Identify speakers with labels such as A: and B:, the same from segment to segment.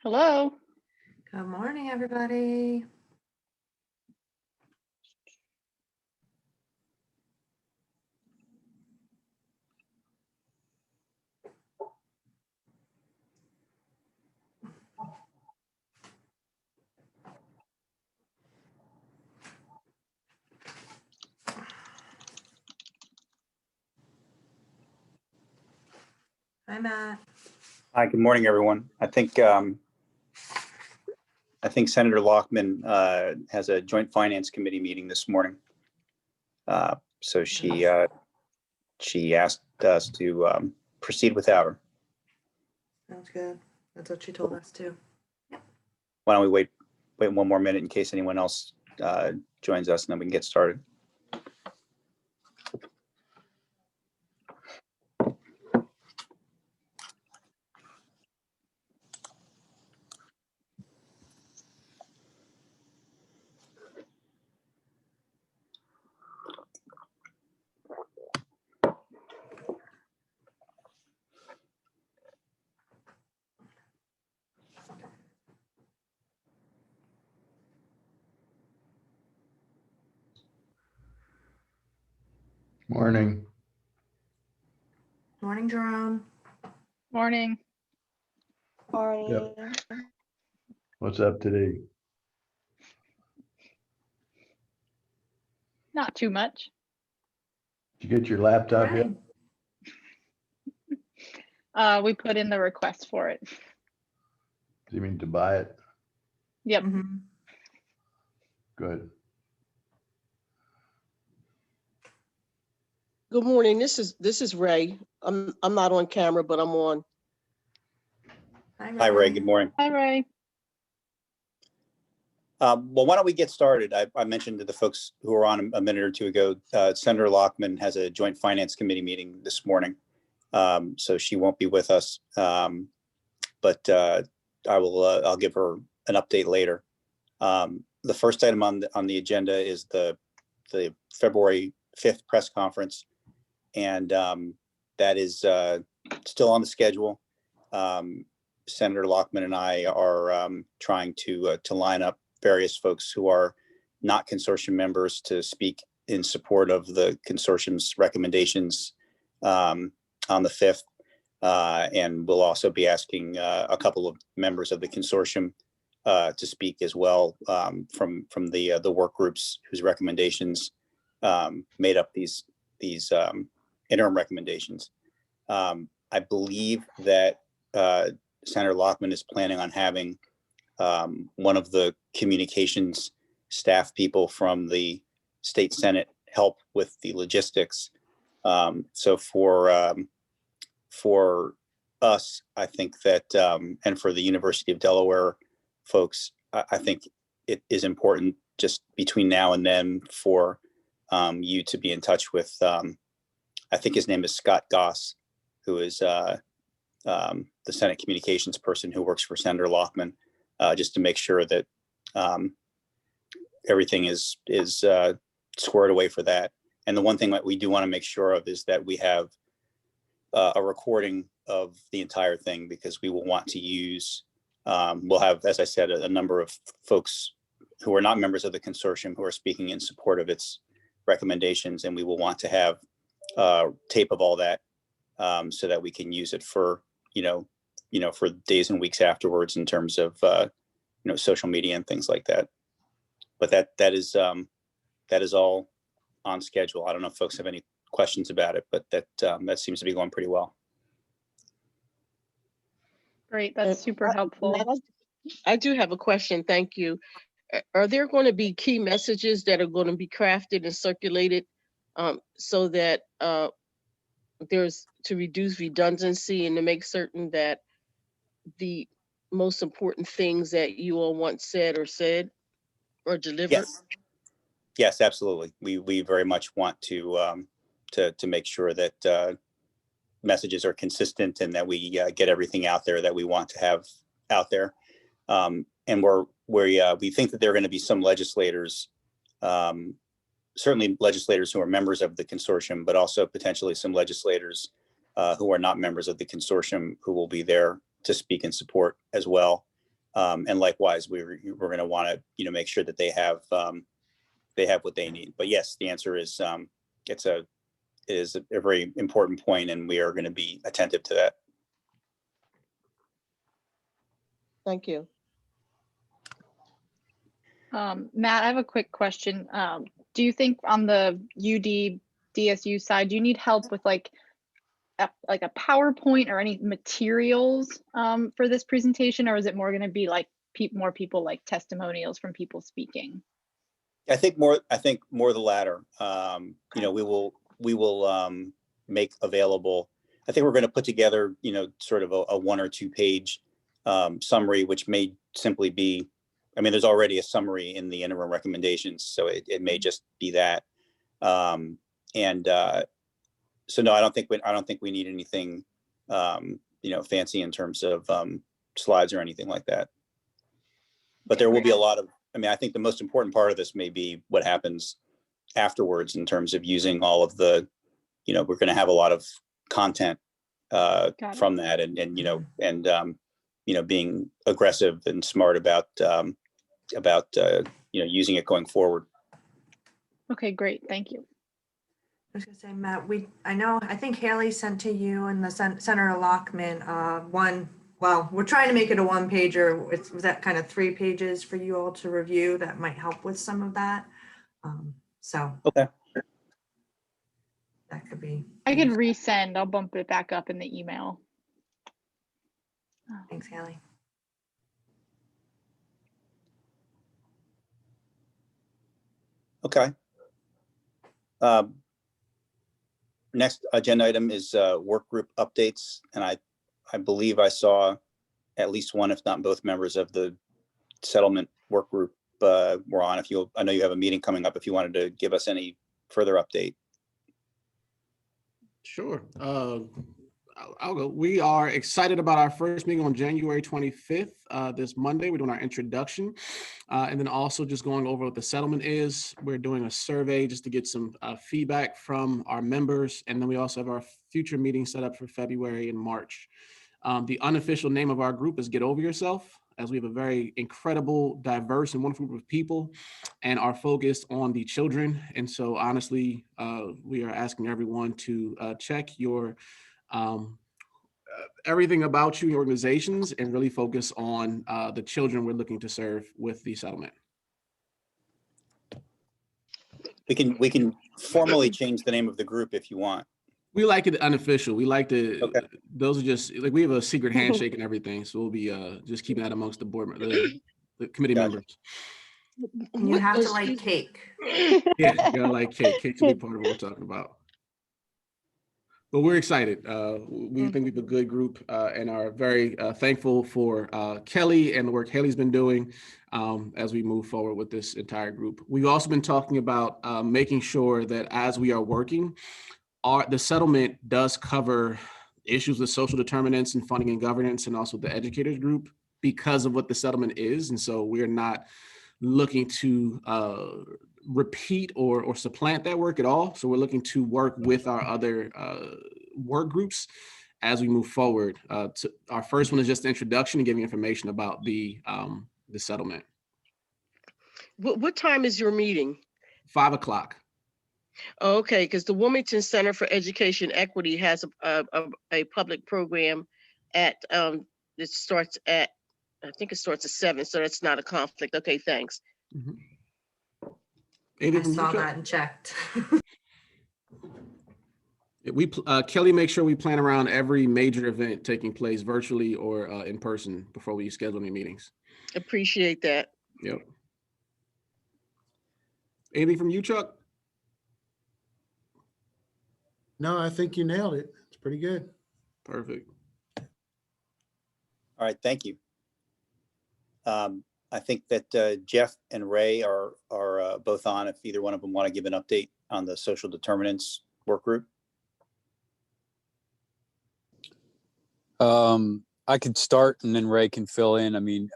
A: Hello.
B: Good morning, everybody. Hi, Matt.
C: Hi, good morning, everyone. I think Senator Lockman has a Joint Finance Committee meeting this morning. So she asked us to proceed without her.
B: Sounds good. That's what she told us too.
C: Why don't we wait one more minute in case anyone else joins us, and then we can get started.
D: Morning.
B: Morning, Jerome.
A: Morning.
E: Morning.
D: What's up today?
A: Not too much.
D: Did you get your laptop yet?
A: We put in the request for it.
D: Do you mean to buy it?
A: Yep.
B: Mm-hmm.
D: Good.
E: Good morning. This is Ray. I'm not on camera, but I'm on.
C: Hi, Ray. Good morning.
A: Hi, Ray.
C: Well, why don't we get started? I mentioned to the folks who were on a minute or two ago, Senator Lockman has a Joint Finance Committee meeting this morning. So she won't be with us, but I'll give her an update later. The first item on the agenda is the February 5th press conference, and that is still on the schedule. Senator Lockman and I are trying to line up various folks who are not consortium members to speak in support of the consortium's recommendations on the 5th. And we'll also be asking a couple of members of the consortium to speak as well from the work groups whose recommendations made up these interim recommendations. I believe that Senator Lockman is planning on having one of the communications staff people from the state Senate help with the logistics. So for us, I think that, and for the University of Delaware folks, I think it is important just between now and then for you to be in touch with, I think his name is Scott Goss, who is the Senate communications person who works for Senator Lockman, just to make sure that everything is squared away for that. And the one thing that we do want to make sure of is that we have a recording of the entire thing, because we will want to use, we'll have, as I said, a number of folks who are not members of the consortium who are speaking in support of its recommendations, and we will want to have tape of all that so that we can use it for, for days and weeks afterwards in terms of, social media and things like that. But that is all on schedule. I don't know if folks have any questions about it, but that seems to be going pretty well.
A: Great. That's super helpful.
E: I do have a question. Thank you. Are there going to be key messages that are going to be crafted and circulated so that there's to reduce redundancy and to make certain that the most important things that you all once said or delivered?
C: Yes, absolutely. We very much want to make sure that messages are consistent and that we get everything out there that we want to have out there. And we think that there are going to be some legislators, certainly legislators who are members of the consortium, but also potentially some legislators who are not members of the consortium who will be there to speak in support as well. And likewise, we're going to want to, make sure that they have what they need. But yes, the answer is it is a very important point, and we are going to be attentive to that.
E: Thank you.
A: Matt, I have a quick question. Do you think on the UD DSU side, do you need help with like a PowerPoint or any materials for this presentation, or is it more going to be like more people like testimonials from people speaking?
C: I think more the latter. We will make available. I think we're going to put together, sort of a 1 or 2 page summary, which may simply be, there's already a summary in the interim recommendations, so it may just be that. So no, I don't think we need anything, fancy in terms of slides or anything like that. But there will be a lot of, I think the most important part of this may be what happens afterwards in terms of using all of the, we're going to have a lot of content from that, and being aggressive and smart about using it going forward.
A: Okay, great. Thank you.
B: I was gonna say, Matt, I think Haley sent to you and the Senator Lockman we're trying to make it a 1-pager. Was that kind of 3 pages for you all to review? That might help with some of that.
C: Okay.
B: That could be.
A: I can resend. I'll bump it back up in the email.
B: Thanks, Haley.
C: Okay. Next agenda item is work group updates, and I believe I saw at least one, if not both, members of the settlement work group were on. I know you have a meeting coming up. If you wanted to give us any further update.
F: Sure. I'll go. We are excited about our first meeting on January 25th, this Monday. We're doing our introduction, and then also just going over what the settlement is. We're doing a survey just to get some feedback from our members, and then we also have our future meeting set up for February and March. The unofficial name of our group is Get Over Yourself, as we have a very incredible, diverse, and wonderful group of people, and are focused on the children. And so honestly, we are asking everyone to check your everything about you, your organizations, and really focus on the children we're looking to serve with the settlement.
C: We can formally change the name of the group if you want.
F: We like it unofficial. We like to,
C: okay.
F: Those are just like, we have a secret handshake and everything. So we'll be just keeping that amongst the board, the committee members.
B: And you have to like cake.
F: Yeah, you gotta like cake. Cake should be part of what we're talking about. But we're excited. We think we have a good group and are very thankful for Kelly and the work Haley's been doing as we move forward with this entire group. We've also been talking about making sure that as we are working, the settlement does cover issues with social determinants and funding and governance, and also the educators group because of what the settlement is. And so we're not looking to repeat or supplant that work at all. So we're looking to work with our other work groups as we move forward. Our first one is just the introduction and giving information about the settlement.
E: What time is your meeting?
F: 5 o'clock.
E: Okay, because the Wilmington Center for Education Equity has a public program at it starts at, I think it starts at 7, so that's not a conflict. Okay, thanks.
F: Mm-hmm.
B: I saw that and checked.
F: Kelly makes sure we plan around every major event taking place virtually or in person before we schedule any meetings.
E: Appreciate that.
F: Yep. Anything from you, Chuck?
G: No, I think you nailed it. It's pretty good.
F: Perfect.
C: All right, thank you. I think that Jeff and Ray are both on, if either one of them want to give an update on the social determinants work group.
H: I could start and then Ray can fill in.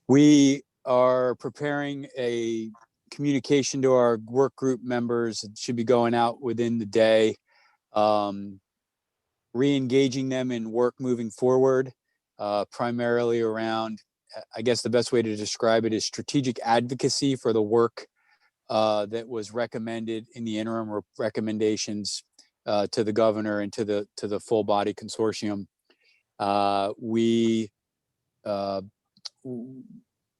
H: We are preparing a communication to our work group members. It should be going out within the day. re-engaging them in work moving forward, primarily around, I guess the best way to describe it is strategic advocacy for the work that was recommended in the interim recommendations to the governor and to the full body consortium.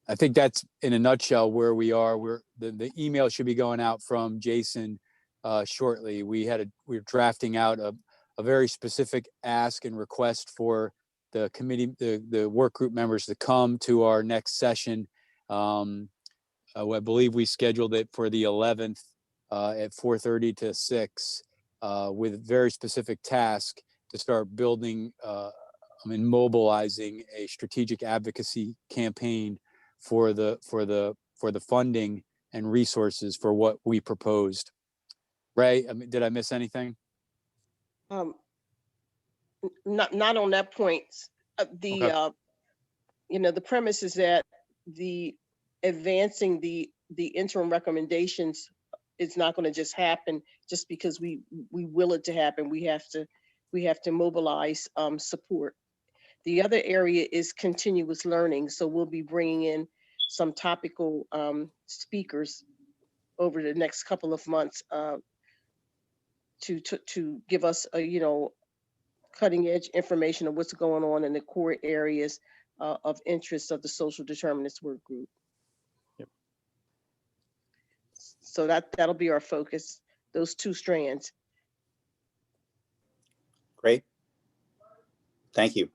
H: I think that's in a nutshell where we are. The email should be going out from Jason shortly. We're drafting out a very specific ask and request for the committee, the work group members to come to our next session. I believe we scheduled it for the 11th at 4:30 to 6 with very specific task to start building and mobilizing a strategic advocacy campaign for the funding and resources for what we proposed. Ray, did I miss anything?
E: Not on that point.
H: Okay.
E: The premise is that the advancing the interim recommendations is not going to just happen just because we will it to happen. We have to mobilize support. The other area is continuous learning. So we'll be bringing in some topical speakers over the next couple of months to give us cutting edge information of what's going on in the core areas of interest of the social determinants work group.
H: Yep.
E: So that'll be our focus, those two strands.
C: Great. Thank you.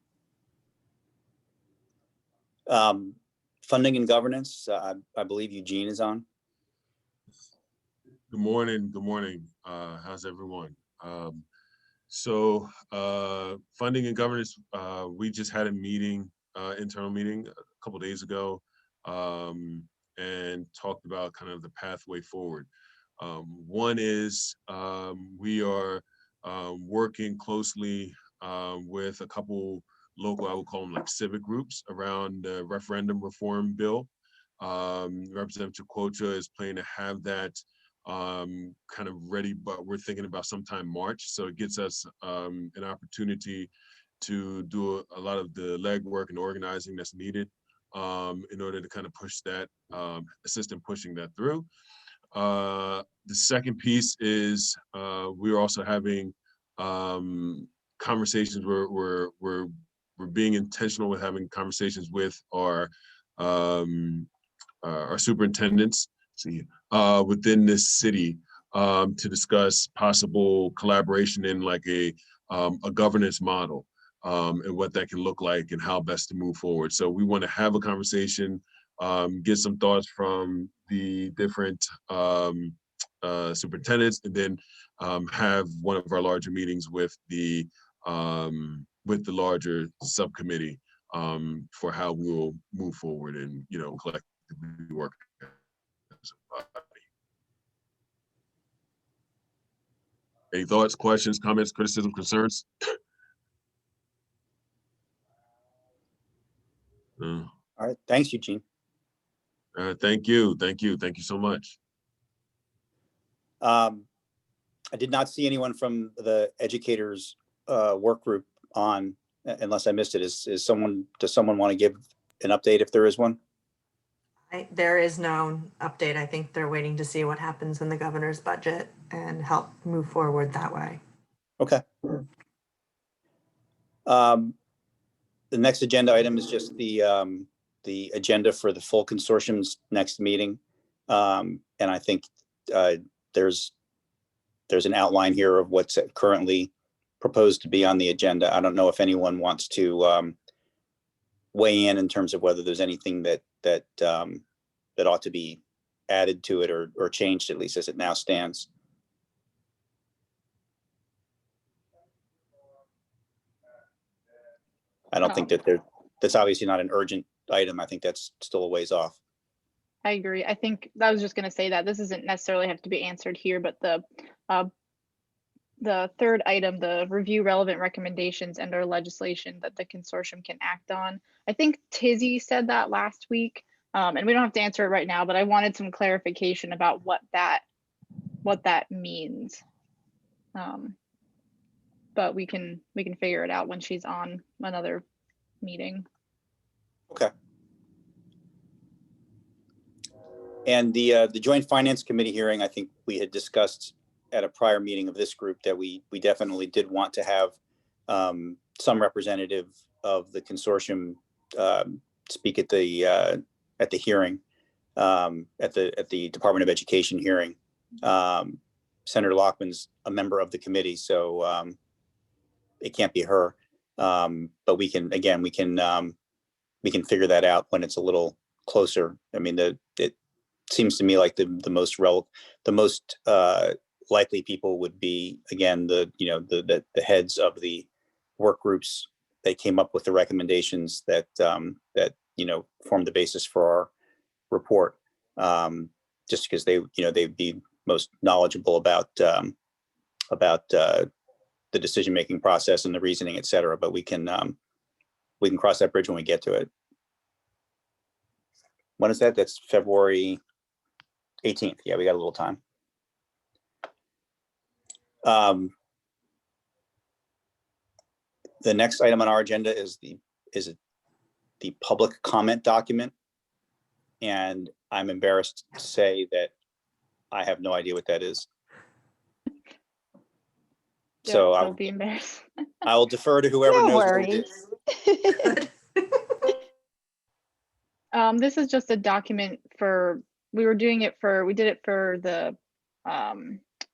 C: Funding and governance, I believe Eugene is on.
I: Good morning. Good morning. How's everyone? So funding and governance, we just had a meeting, internal meeting a couple days ago, and talked about kind of the pathway forward. One is we are working closely with a couple local, I would call them like civic groups around the referendum reform bill. Representative Quocha is planning to have that kind of ready, but we're thinking about sometime March. So it gets us an opportunity to do a lot of the legwork and organizing that's needed in order to kind of push that, assist in pushing that through. The second piece is we're also having conversations where we're being intentional with having conversations with our superintendents within this city to discuss possible collaboration in like a governance model and what that can look like and how best to move forward. So we want to have a conversation, get some thoughts from the different superintendents, and then have one of our larger meetings with the larger subcommittee for how we'll move forward and collectively work as a body. Any thoughts, questions, comments, criticism, concerns?
C: All right, thanks, Eugene.
I: Thank you so much.
C: I did not see anyone from the educators work group on, unless I missed it. Does someone want to give an update if there is one?
B: There is no update. I think they're waiting to see what happens in the governor's budget and help move forward that way.
C: Okay. The next agenda item is just the agenda for the full consortium's next meeting. And I think there's an outline here of what's currently proposed to be on the agenda. I don't know if anyone wants to weigh in terms of whether there's anything that ought to be added to it or changed, at least as it now stands. I don't think that's obviously not an urgent item. I think that's still a ways off.
A: I agree. I think I was just going to say that this doesn't necessarily have to be answered here, but the third item, the review relevant recommendations and/or legislation that the consortium can act on. I think Tizzy said that last week, and we don't have to answer it right now, but I wanted some clarification about what that means. But but we can figure it out when she's on another meeting.
C: Okay. And the Joint Finance Committee hearing, I think we had discussed at a prior meeting of this group that we definitely did want to have some representative of the consortium speak at the hearing, at the Department of Education hearing. Senator Lockman's a member of the committee, so it can't be her. But we can figure that out when it's a little closer. I mean, it seems to me like the most likely people would be, again, the heads of the work groups that came up with the recommendations that formed the basis for our report. Just because they'd be most knowledgeable about the decision-making process and the reasoning, et cetera. But we can cross that bridge when we get to it. When is that? That's February 18th. Yeah, we got a little time. The next item on our agenda is the public comment document. And I'm embarrassed to say that I have no idea what that is. So
A: Don't be embarrassed.
C: I will defer to whoever
J: No
C: knows what it is.
J: worries.
A: This is just a document we did it for the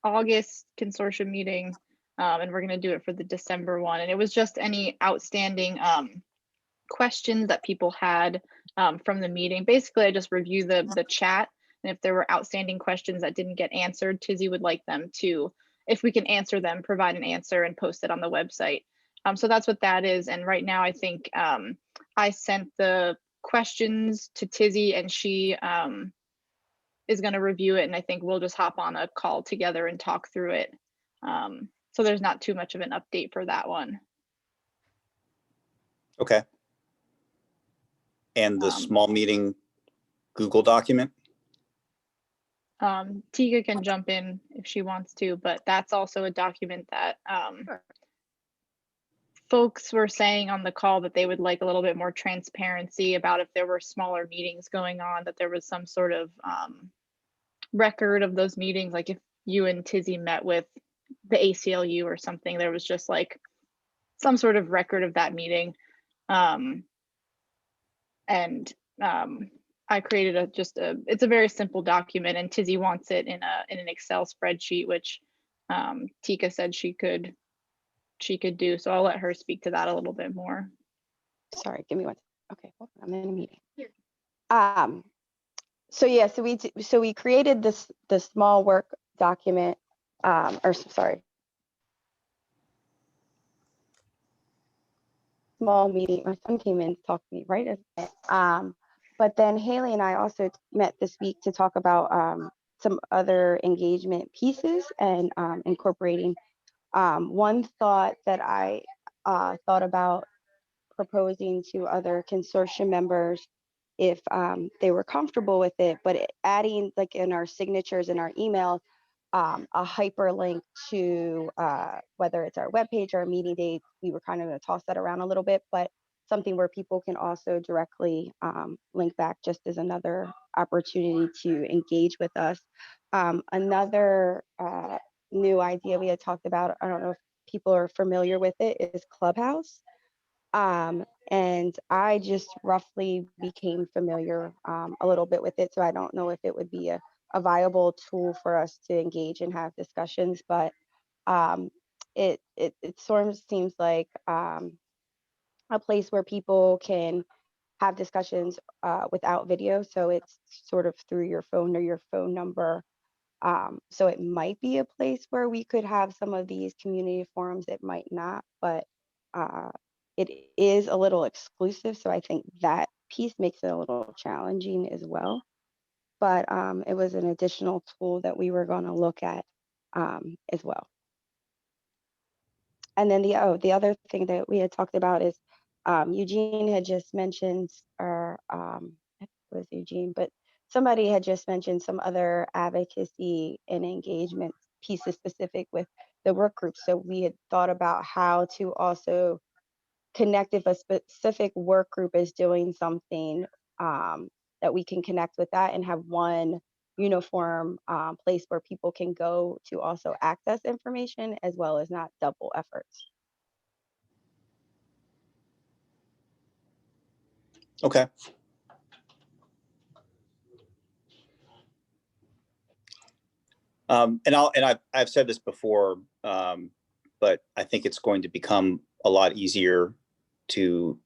A: August consortium meeting, and we're going to do it for the December one. And it was just any outstanding questions that people had from the meeting. Basically, I just review the chat, and if there were outstanding questions that didn't get answered, Tizzy would like them to, if we can answer them, provide an answer and post it on the website. So that's what that is. And right now, I think I sent the questions to Tizzy, and she is going to review it, and I think we'll just hop on a call together and talk through it. So there's not too much of an update for that one.
C: Okay. And the small meeting Google document?
A: Tika can jump in if she wants to, but that's also a document that folks were saying on the call that they would like a little bit more transparency about if there were smaller meetings going on, that there was some sort of record of those meetings. Like if you and Tizzy met with the ACLU or something, there was just like some sort of record of that meeting. I created it's a very simple document, and Tizzy wants it in an Excel spreadsheet, which Tika said she could do. So I'll let her speak to that a little bit more.
J: Sorry, give me one. Okay, hold on, I'm in a meeting. So we created this small work document, small meeting. My son came in to talk to me right as but then Haley and I also met this week to talk about some other engagement pieces and incorporating one thought that I thought about proposing to other consortium members if they were comfortable with it, but adding, like in our signatures in our email, a hyperlink to whether it's our webpage or our meeting dates. We were kind of going to toss that around a little bit, but something where people can also directly link back, just as another opportunity to engage with us. Another new idea we had talked about, I don't know if people are familiar with it, is Clubhouse. And I just roughly became familiar a little bit with it, so I don't know if it would be a viable tool for us to engage and have discussions, but it sort of seems like a place where people can have discussions without video, so it's sort of through your phone or your phone number. So it might be a place where we could have some of these community forums. It might not, but it is a little exclusive, so I think that piece makes it a little challenging as well. But it was an additional tool that we were going to look at as well. And then the other thing that we had talked about is Eugene had just mentioned, or I think it was Eugene, but somebody had just mentioned some other advocacy and engagement pieces specific with the work group. So we had thought about how to also connect if a specific work group is doing something, that we can connect with that and have one uniform place where people can go to also access information, as well as not double efforts.
C: Okay. I've said this before, but I think it's going to become a lot easier to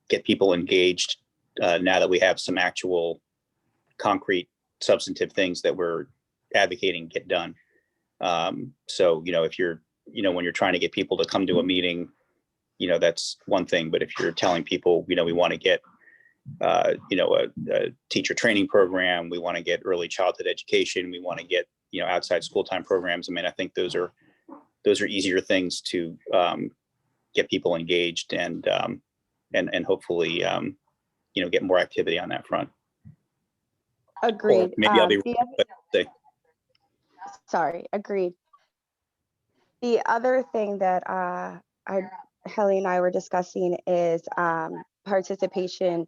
C: get people engaged now that we have some actual concrete substantive things that we're advocating get done. So, if you're, when you're trying to get people to come to a meeting, that's one thing. But if you're telling people, we want to get, a teacher training program, we want to get early childhood education, we want to get, outside school time programs. I mean, I think those are easier things to get people engaged and hopefully, get more activity on that front.
J: Agreed.
C: Or maybe I'll be
J: Sorry, agreed. The other thing that Helly and I were discussing is participation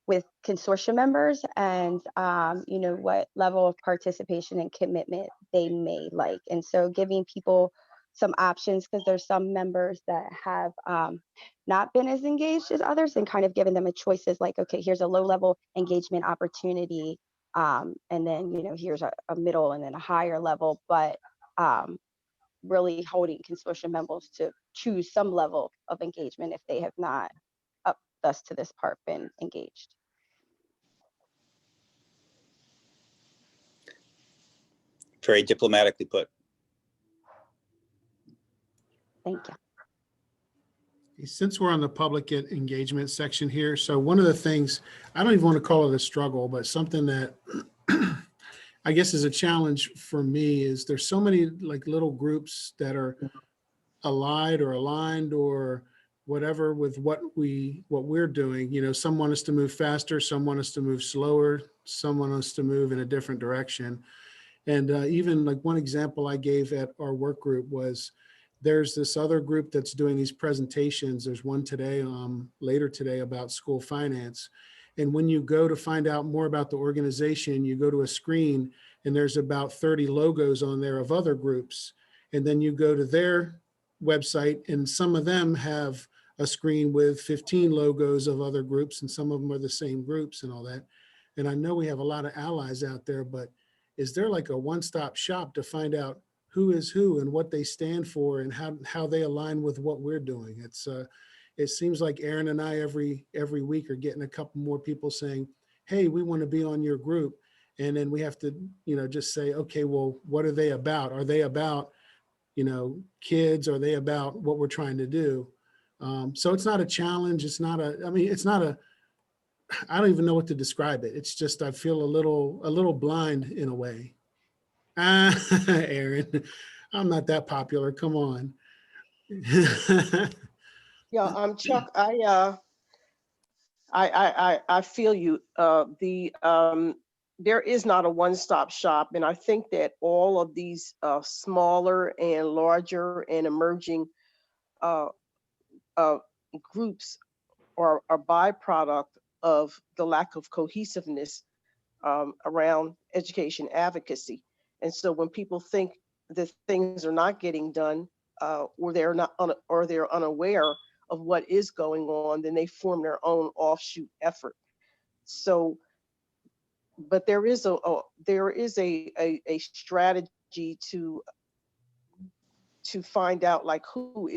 J: with consortium members and what level of participation and commitment they may like. And so giving people some options, because there's some members that have not been as engaged as others, and kind of giving them a choices like, okay, here's a low level engagement opportunity. And then, here's a middle and then a higher level, but really holding consortium members to choose some level of engagement if they have not up thus to this part been engaged.
C: Very diplomatically put.
J: Thank you.
G: Since we're on the public engagement section here, so one of the things, I don't even want to call it a struggle, but something that I guess is a challenge for me is there's so many like little groups that are allied or aligned or whatever with what we're doing. Some want us to move faster, some want us to move slower, some want us to move in a different direction. And even like one example I gave at our work group was there's this other group that's doing these presentations. There's one today, later today, about school finance. And when you go to find out more about the organization, you go to a screen and there's about 30 logos on there of other groups. And then you go to their website and some of them have a screen with 15 logos of other groups and some of them are the same groups and all that. And I know we have a lot of allies out there, but is there like a one-stop shop to find out who is who and what they stand for and how they align with what we're doing? It seems like Aaron and I every week are getting a couple more people saying, hey, we want to be on your group. And then we have to, just say, okay, well, what are they about? Are they about, kids? Are they about what we're trying to do? So it's not a challenge. I don't even know what to describe it. It's just, I feel a little blind in a way. Aaron, I'm not that popular. Come on.
E: Yeah, Chuck, I feel you. There is not a one-stop shop, and I think that all of these smaller and larger and emerging groups are a byproduct of the lack of cohesiveness around education advocacy. And so when people think that things are not getting done, or they're unaware of what is going on, then they form their own offshoot effort. So, but there is a strategy to find out like who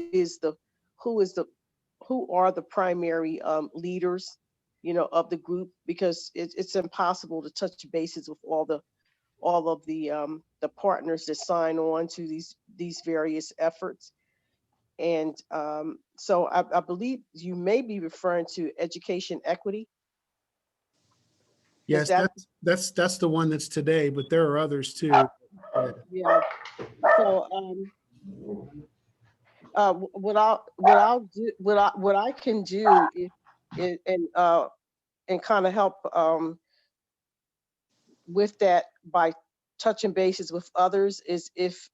E: are the primary leaders, of the group, because it's impossible to touch bases with all of the partners that sign on to these various efforts. And so I believe you may be referring to education equity.
G: Yes, that's the one that's today, but there are others too.
E: Yeah. So what I can do is and kind of help with that by touching bases with others is if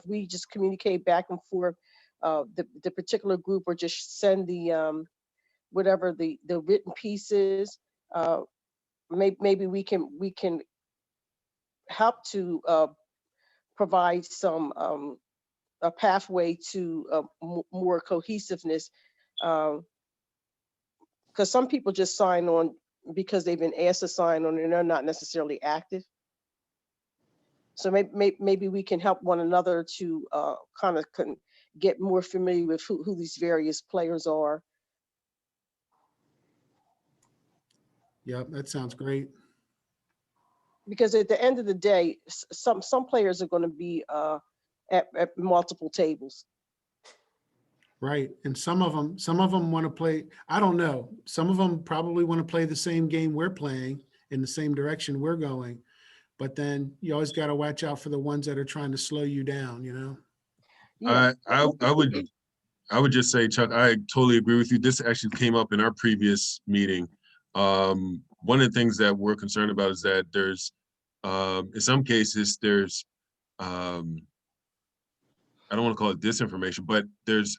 E: we just communicate back and forth, the particular group, or just send the whatever the written pieces. Maybe we can help to provide some a pathway to more cohesiveness, because some people just sign on because they've been asked to sign on and they're not necessarily active. So maybe we can help one another to kind of get more familiar with who these various players are.
G: Yep, that sounds great.
E: Because at the end of the day, some players are going to be at multiple tables.
G: Right. And some of them want to play, I don't know. Some of them probably want to play the same game we're playing in the same direction we're going. But then you always got to watch out for the ones that are trying to slow you down, you know?
E: Yeah.
I: I would just say, Chuck, I totally agree with you. This actually came up in our previous meeting. One of the things that we're concerned about is that there's, in some cases, there's, I don't want to call it disinformation, but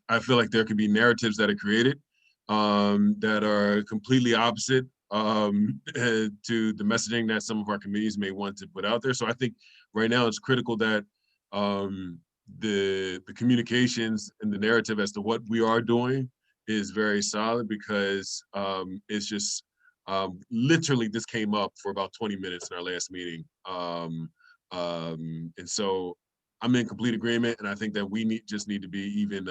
I: I feel like there could be narratives that are created that are completely opposite to the messaging that some of our committees may want to put out there. So I think right now it's critical that the communications and the narrative as to what we are doing is very solid, because it's just literally this came up for about 20 minutes in our last meeting. And so I'm in complete agreement, and I think that we just need to be even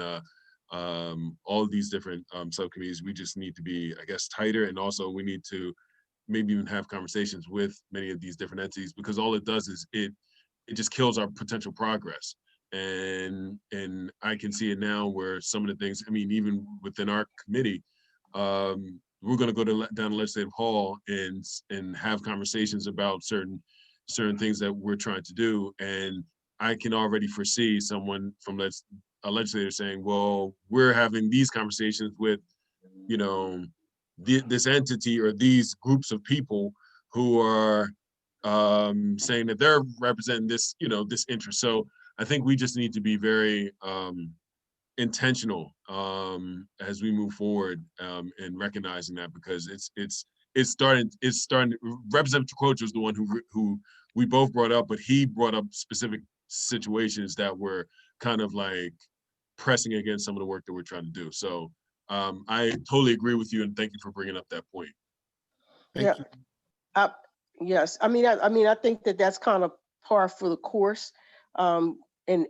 I: all of these different subcommittees. We just need to be, I guess, tighter, and also we need to maybe even have conversations with many of these different entities, because all it does is it just kills our potential progress. And I can see it now where some of the things, I mean, even within our committee, we're going to go down the legislative hall and have conversations about certain things that we're trying to do. And I can already foresee someone from a legislator saying, well, we're having these conversations with, you know, this entity or these groups of people who are saying that they're representing this, you know, this interest. So I think we just need to be very intentional as we move forward and recognizing that, because it's starting. Representative Croce was the one who we both brought up, but he brought up specific situations that were kind of like pressing against some of the work that we're trying to do. So I totally agree with you, and thank you for bringing up that point.
G: Thank you.
E: Yes, I mean, I think that's kind of par for the course, and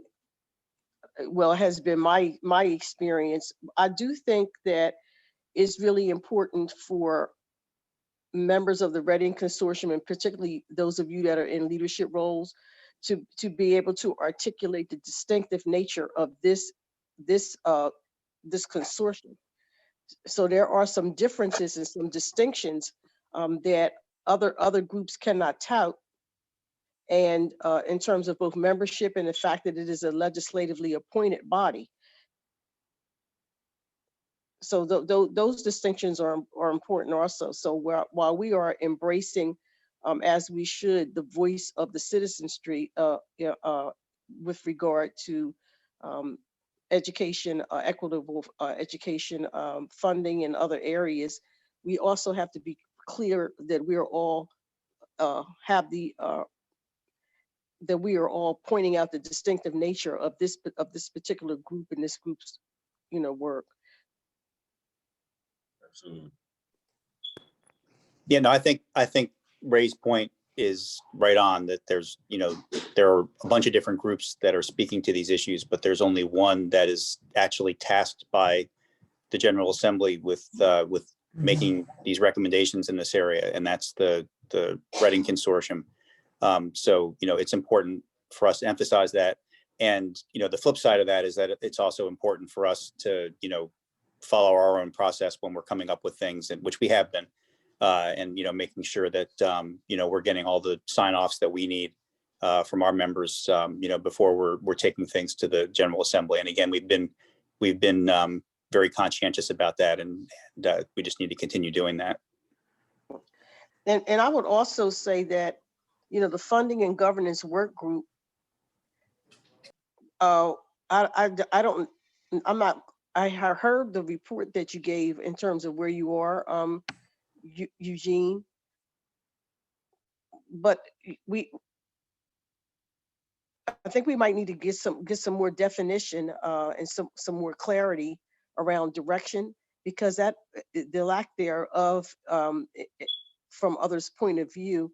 E: well, it has been my experience. I do think that it's really important for members of the Reading Consortium, and particularly those of you that are in leadership roles, to be able to articulate the distinctive nature of this consortium. So there are some differences and some distinctions that other groups cannot tout, and in terms of both membership and the fact that it is a legislatively appointed body. So those distinctions are important also. So while we are embracing, as we should, the voice of the citizenry with regard to education, equitable education, funding in other areas, we also have to be clear that we are all that we are all pointing out the distinctive nature of this particular group and this group's, you know, work.
I: Absolutely.
C: Yeah, no, I think Ray's point is right on, that there's, you know, there are a bunch of different groups that are speaking to these issues, but there's only one that is actually tasked by the General Assembly with making these recommendations in this area, and that's the Reading Consortium. So, you know, it's important for us to emphasize that. And, you know, the flip side of that is that it's also important for us to, you know, follow our own process when we're coming up with things, and which we have been, and, you know, making sure that, you know, we're getting all the sign-offs that we need from our members, you know, before we're taking things to the General Assembly. And again, we've been very conscientious about that, and we just need to continue doing that.
E: And I would also say that the funding and governance work group, I heard the report that you gave in terms of where you are, Eugene, but I think we might need to get some more definition and some more clarity around direction, because that the lack thereof from others' point of view,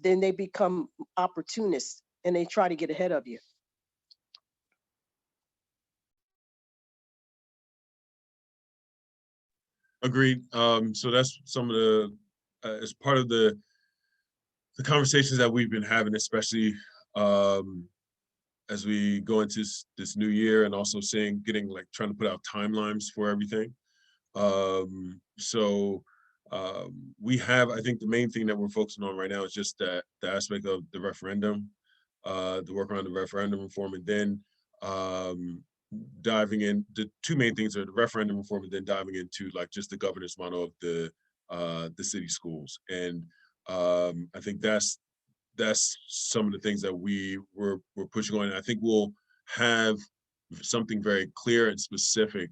E: then they become opportunists and they try to get ahead of you.
I: Agreed. So that's some of the, as part of the conversations that we've been having, especially as we go into this new year, and also trying to put out timelines for everything. We have, I think the main thing that we're focusing on right now is just the aspect of the referendum, the work around the referendum reform, and then diving in. The two main things are the referendum reform, and then diving into like just the governance model of the city schools. And I think that's some of the things that we're pushing on. And I think we'll have something very clear and specific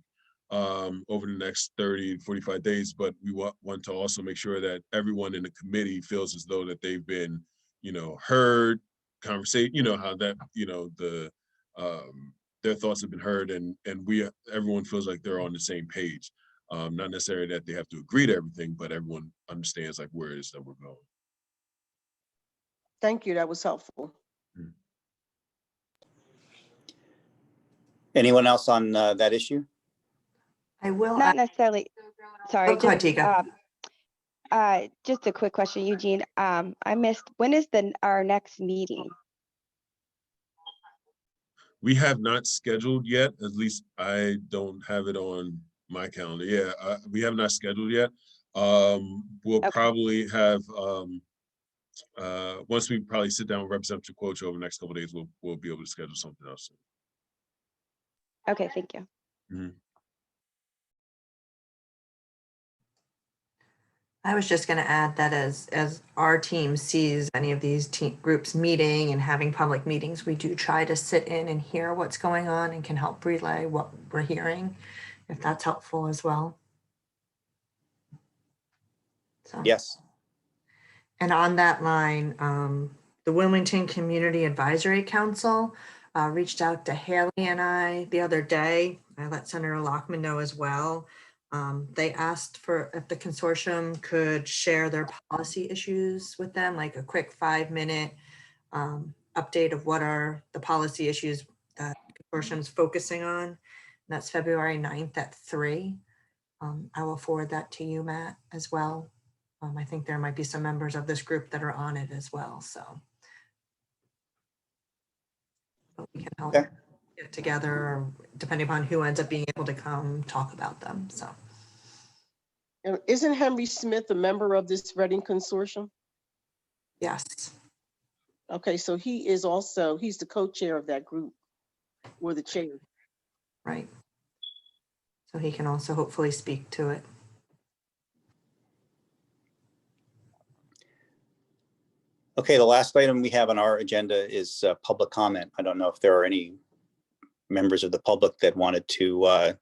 I: over the next 30 to 45 days, but we want to also make sure that everyone in the committee feels as though that they've been, heard, conversation, how that, their thoughts have been heard, and everyone feels like they're on the same page. Not necessarily that they have to agree to everything, but everyone understands like where it is that we're going.
E: Thank you, that was helpful.
C: Anyone else on that issue?
B: I will.
J: Not necessarily, sorry,
B: Oh, go ahead, Tika.
J: just a quick question, Eugene. I missed, when is our next meeting?
I: We have not scheduled yet. At least I don't have it on my calendar. Yeah, we have not scheduled yet. We'll probably have once we probably sit down with Representative Quoch over the next couple of days, we'll be able to schedule something else.
J: Okay, thank you.
I: Mm-hmm.
B: I was just going to add that as our team sees any of these groups meeting and having public meetings, we do try to sit in and hear what's going on and can help relay what we're hearing, if that's helpful as well. So.
C: Yes.
B: And on that line, the Wilmington Community Advisory Council reached out to Haley and I the other day. I let Senator Lockman know as well. They asked if the consortium could share their policy issues with them, like a quick 5-minute update of what are the policy issues that the consortium is focusing on. And that's February 9th at 3. I will forward that to you, Matt, as well. I think there might be some members of this group that are on it as well. So but we can help get together, or depending upon who ends up being able to come talk about them. So.
E: Isn't Henry Smith a member of this Reading Consortium?
B: Yes.
E: Okay, so he's the co-chair of that group, or the chair.
B: Right. So he can also hopefully speak to it.
C: Okay, the last item we have on our agenda is public comment. I don't know if there are any members of the public that wanted to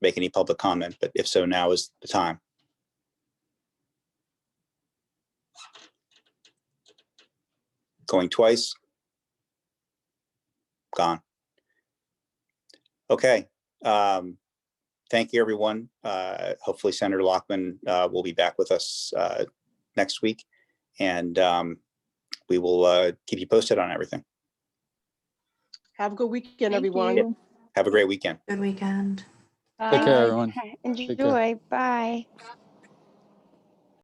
C: make any public comment, but if so, now is the time. Going twice. Gone. Okay. Thank you, everyone. Hopefully Senator Lockman will be back with us next week, and we will keep you posted on everything.
E: Have a good weekend,
A: Thank
E: everyone.
A: you.
C: Have a great weekend.
B: Good weekend.
H: Take care,
A: Bye.
H: everyone.
J: Enjoy.
H: Take care.
J: Bye.